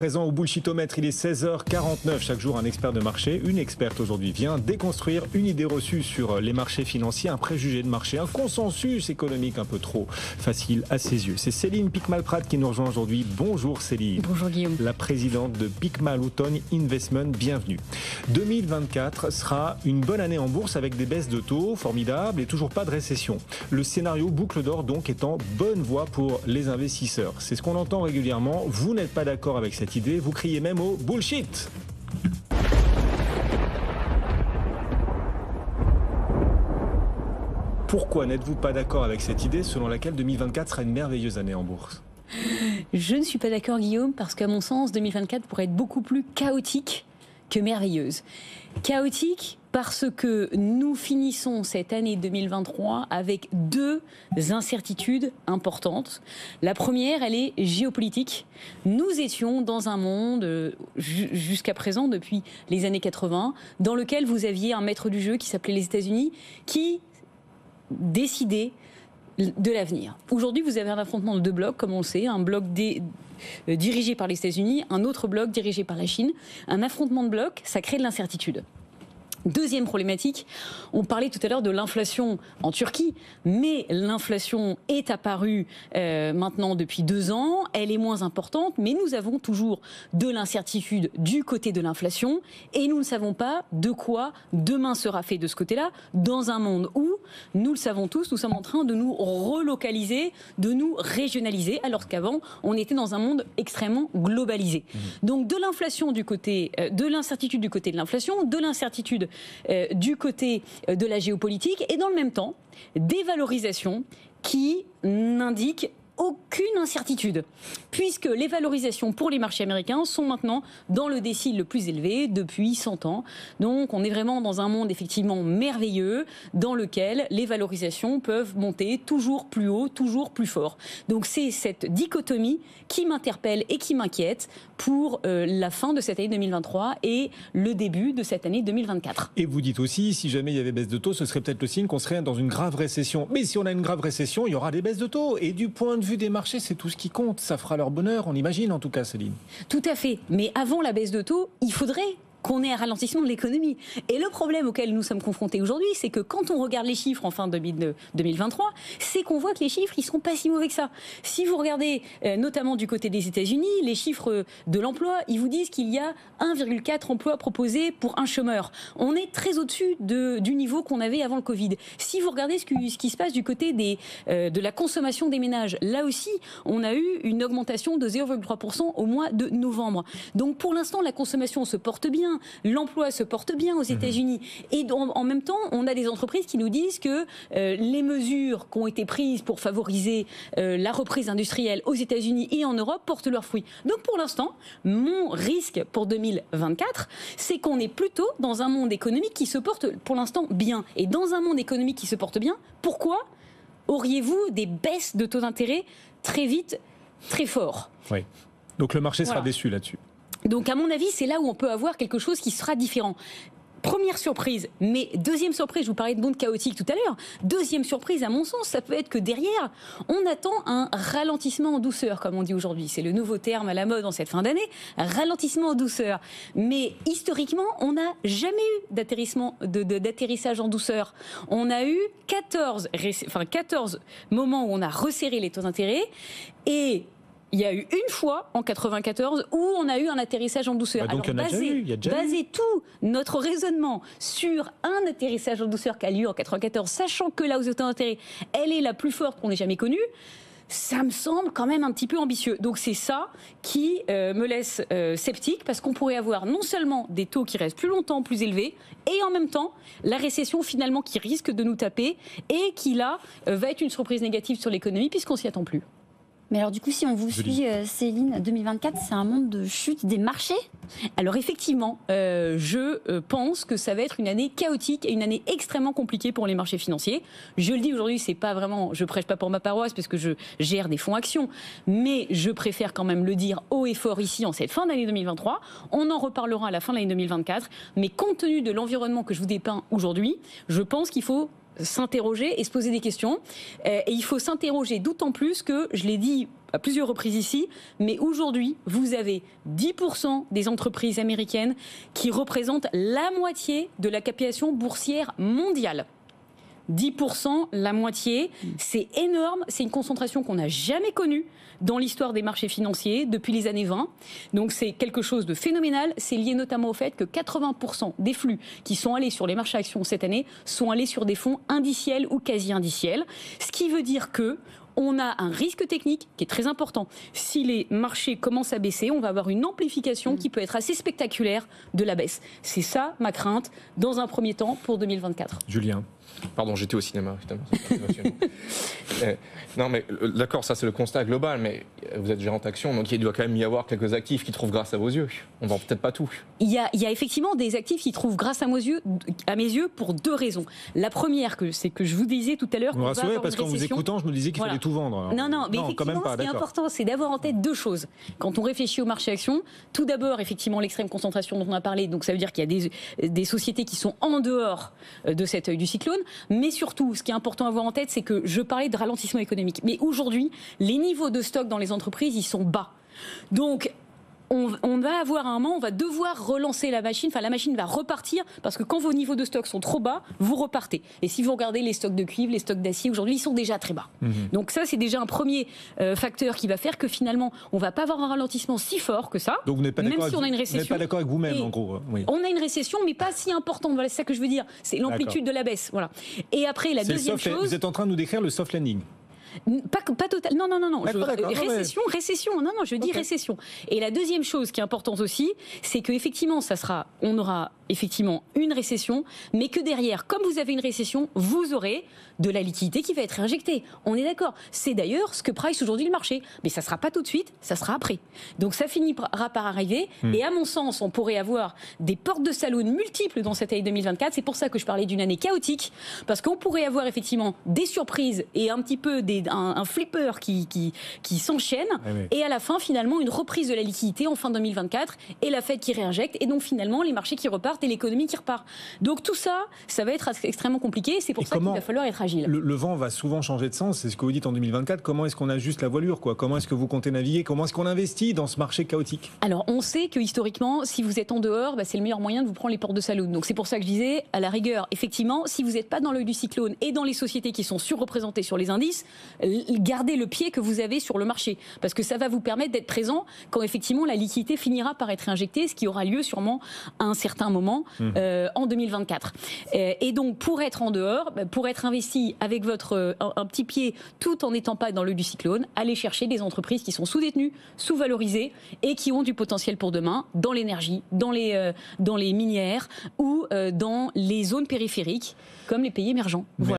Présent au Bullshitomètre, il est 16h49. Chaque jour, un expert de marché, une experte aujourd'hui vient déconstruire une idée reçue sur les marchés financiers, un préjugé de marché, un consensus économique un peu trop facile à ses yeux. C'est Céline Picmal-Pratt qui nous rejoint aujourd'hui. Bonjour Céline. Bonjour Guillaume. La présidente de Picmal Houghton Investment, bienvenue. 2024 sera une bonne année en bourse avec des baisses de taux formidables et toujours pas de récession. Le scénario boucle d'or donc est en bonne voie pour les investisseurs. C'est ce qu'on entend régulièrement. Vous n'êtes pas d'accord avec cette idée, vous criez même au bullshit. Pourquoi n'êtes-vous pas d'accord avec cette idée selon laquelle 2024 sera une merveilleuse année en bourse ? Je ne suis pas d'accord Guillaume, parce qu'à mon sens 2024 pourrait être beaucoup plus chaotique que merveilleuse. Chaotique parce que nous finissons cette année 2023 avec deux incertitudes importantes. La première, elle est géopolitique. Nous étions dans un monde, jusqu'à présent, depuis les années 80, dans lequel vous aviez un maître du jeu qui s'appelait les États-Unis, qui décidait de l'avenir. Aujourd'hui, vous avez un affrontement de deux blocs, comme on le sait, un bloc dirigé par les États-Unis, un autre bloc dirigé par la Chine. Un affrontement de blocs, ça crée de l'incertitude. Deuxième problématique, on parlait tout à l'heure de l'inflation en Turquie, mais l'inflation est apparue maintenant depuis 2 ans, elle est moins importante, mais nous avons toujours de l'incertitude du côté de l'inflation et nous ne savons pas de quoi demain sera fait de ce côté-là, dans un monde où, nous le savons tous, nous sommes en train de nous relocaliser, de nous régionaliser, alors qu'avant, on était dans un monde extrêmement globalisé. Donc de l'inflation du côté, de l'incertitude du côté de l'inflation, de l'incertitude du côté de la géopolitique et dans le même temps des valorisations qui n'indiquent aucune incertitude, puisque les valorisations pour les marchés américains sont maintenant dans le décile le plus élevé depuis 100 ans. Donc on est vraiment dans un monde effectivement merveilleux dans lequel les valorisations peuvent monter toujours plus haut, toujours plus fort. Donc c'est cette dichotomie qui m'interpelle et qui m'inquiète pour la fin de cette année 2023 et le début de cette année 2024. Et vous dites aussi, si jamais il y avait baisse de taux, ce serait peut-être le signe qu'on serait dans une grave récession. Mais si on a une grave récession, il y aura des baisses de taux. Et du point de vue des marchés, c'est tout ce qui compte. Ça fera leur bonheur, on imagine en tout cas, Céline. Tout à fait. Mais avant la baisse de taux, il faudrait qu'on ait un ralentissement de l'économie. Et le problème auquel nous sommes confrontés aujourd'hui, c'est que quand on regarde les chiffres en fin 2023, c'est qu'on voit que les chiffres, ils sont pas si mauvais que ça. Si vous regardez notamment du côté des États-Unis, les chiffres de l'emploi, ils vous disent qu'il y a 1,4 emplois proposés pour un chômeur. On est très au-dessus du niveau qu'on avait avant le Covid. Si vous regardez ce qui se passe du côté de la consommation des ménages, là aussi, on a eu une augmentation de 0,3% au mois de novembre. Donc pour l'instant, la consommation se porte bien. L'emploi se porte bien aux États-Unis. Et en même temps, on a des entreprises qui nous disent que les mesures qui ont été prises pour favoriser la reprise industrielle aux États-Unis et en Europe portent leurs fruits. Donc pour l'instant, mon risque pour 2024, c'est qu'on est plutôt dans un monde économique qui se porte pour l'instant bien. Et dans un monde économique qui se porte bien, pourquoi auriez-vous des baisses de taux d'intérêt très vite, très fort ? Oui. Donc le marché sera déçu là-dessus. Donc à mon avis, c'est là où on peut avoir quelque chose qui sera différent. Première surprise, mais deuxième surprise, je vous parlais de monde chaotique tout à l'heure, deuxième surprise à mon sens, ça peut être que derrière, on attend un ralentissement en douceur, comme on dit aujourd'hui. C'est le nouveau terme à la mode en cette fin d'année, ralentissement en douceur. Mais historiquement, on n'a jamais eu d'atterrissage en douceur. On a eu 14 moments où on a resserré les taux d'intérêt et il y a eu une fois en 94 où on a eu un atterrissage en douceur. Bah donc alors baser tout notre raisonnement sur un atterrissage en douceur qui a lieu en 94, sachant que la hausse de taux d'intérêt, elle est la plus forte qu'on ait jamais connue, ça me semble quand même un petit peu ambitieux. Donc c'est ça qui me laisse sceptique, parce qu'on pourrait avoir non seulement des taux qui restent plus longtemps, plus élevés, et en même temps la récession finalement qui risque de nous taper et qui là va être une surprise négative sur l'économie puisqu'on s'y attend plus. Mais alors du coup, si on vous suit, Céline, 2024, c'est un monde de chute des marchés ? Alors effectivement, je pense que ça va être une année chaotique et une année extrêmement compliquée pour les marchés financiers. Je le dis aujourd'hui, c'est pas vraiment, je prêche pas pour ma paroisse parce que je gère des fonds actions, mais je préfère quand même le dire haut et fort ici en cette fin d'année 2023. On en reparlera à la fin de l'année 2024, mais compte tenu de l'environnement que je vous dépeins aujourd'hui, je pense qu'il faut s'interroger et se poser des questions. Et il faut s'interroger d'autant plus que, je l'ai dit à plusieurs reprises ici, mais aujourd'hui, vous avez 10% des entreprises américaines qui représentent la moitié de la capitalisation boursière mondiale. 10%, la moitié, c'est énorme, c'est une concentration qu'on n'a jamais connue dans l'histoire des marchés financiers depuis les années 20. Donc c'est quelque chose de phénoménal, c'est lié notamment au fait que 80% des flux qui sont allés sur les marchés actions cette année sont allés sur des fonds indiciels ou quasi-indiciels, ce qui veut dire que on a un risque technique qui est très important. Si les marchés commencent à baisser, on va avoir une amplification qui peut être assez spectaculaire de la baisse. C'est ça ma crainte dans un premier temps pour 2024. Julien. Pardon, j'étais au cinéma, évidemment. Non, mais d'accord, ça c'est le constat global, mais vous êtes gérante action, donc il doit quand même y avoir quelques actifs qui trouvent grâce à vos yeux. On ne vend peut-être pas tout. Il y a effectivement des actifs qui trouvent grâce à mes yeux pour deux raisons. La première, c'est que je vous disais tout à l'heure. Vous me rassurez, parce qu'en vous écoutant, je me disais qu'il fallait tout vendre. Alors, non, mais effectivement, quand même pas, ce qui est important, c'est d'avoir en tête deux choses. Quand on réfléchit au marché action, tout d'abord, effectivement, l'extrême concentration dont on a parlé, donc ça veut dire qu'il y a des sociétés qui sont en dehors de cet œil du cyclone, mais surtout, ce qui est important à avoir en tête, c'est que je parlais de ralentissement économique. Mais aujourd'hui, les niveaux de stock dans les entreprises, ils sont bas. Donc, on va avoir un moment, on va devoir relancer la machine, enfin la machine va repartir, parce que quand vos niveaux de stock sont trop bas, vous repartez. Et si vous regardez les stocks de cuivre, les stocks d'acier, aujourd'hui, ils sont déjà très bas. Donc ça, c'est déjà un premier facteur qui va faire que finalement, on ne va pas avoir un ralentissement si fort que ça, donc vous n'êtes pas même si on a une récession. Vous n'êtes pas d'accord avec vous-même, en gros. Oui. On a une récession, mais pas si importante, voilà, c'est ça que je veux dire. C'est l'amplitude de la baisse. Voilà. Et après, la deuxième chose... Vous êtes en train de nous décrire le soft landing. Pas total. Non. Récession. Non, je dis récession. Et la deuxième chose qui est importante aussi, c'est que effectivement, on aura effectivement une récession, mais que derrière, comme vous avez une récession, vous aurez de la liquidité qui va être réinjectée. On est d'accord. C'est d'ailleurs ce que price aujourd'hui le marché. Mais ça ne sera pas tout de suite, ça sera après. Donc ça finira par arriver. Et à mon sens, on pourrait avoir des portes de saloon multiples dans cette année 2024. C'est pour ça que je parlais d'une année chaotique, parce qu'on pourrait avoir effectivement des surprises et un petit peu un flipper qui s'enchaîne. Et à la fin, finalement, une reprise de la liquidité en fin 2024 et la Fed qui réinjecte. Et donc finalement, les marchés qui repartent et l'économie qui repart. Donc tout ça, ça va être extrêmement compliqué. C'est pour ça qu'il va falloir être agile. Le vent va souvent changer de sens. C'est ce que vous dites en 2024. Comment est-ce qu'on ajuste la voilure, quoi ? Comment est-ce que vous comptez naviguer ? Comment est-ce qu'on investit dans ce marché chaotique ? Alors, on sait que historiquement, si vous êtes en dehors, c'est le meilleur moyen de vous prendre les portes de saloon. Donc c'est pour ça que je disais, à la rigueur, effectivement, si vous n'êtes pas dans l'œil du cyclone et dans les sociétés qui sont surreprésentées sur les indices, gardez le pied que vous avez sur le marché. Parce que ça va vous permettre d'être présent quand effectivement la liquidité finira par être injectée, ce qui aura lieu sûrement à un certain moment en 2024. Et donc, pour être en dehors, pour être investi avec un petit pied tout en n'étant pas dans l'œil du cyclone, allez chercher des entreprises qui sont sous-détenues, sous-valorisées et qui ont du potentiel pour demain dans l'énergie, dans les minières ou dans les zones périphériques comme les pays émergents. Voilà.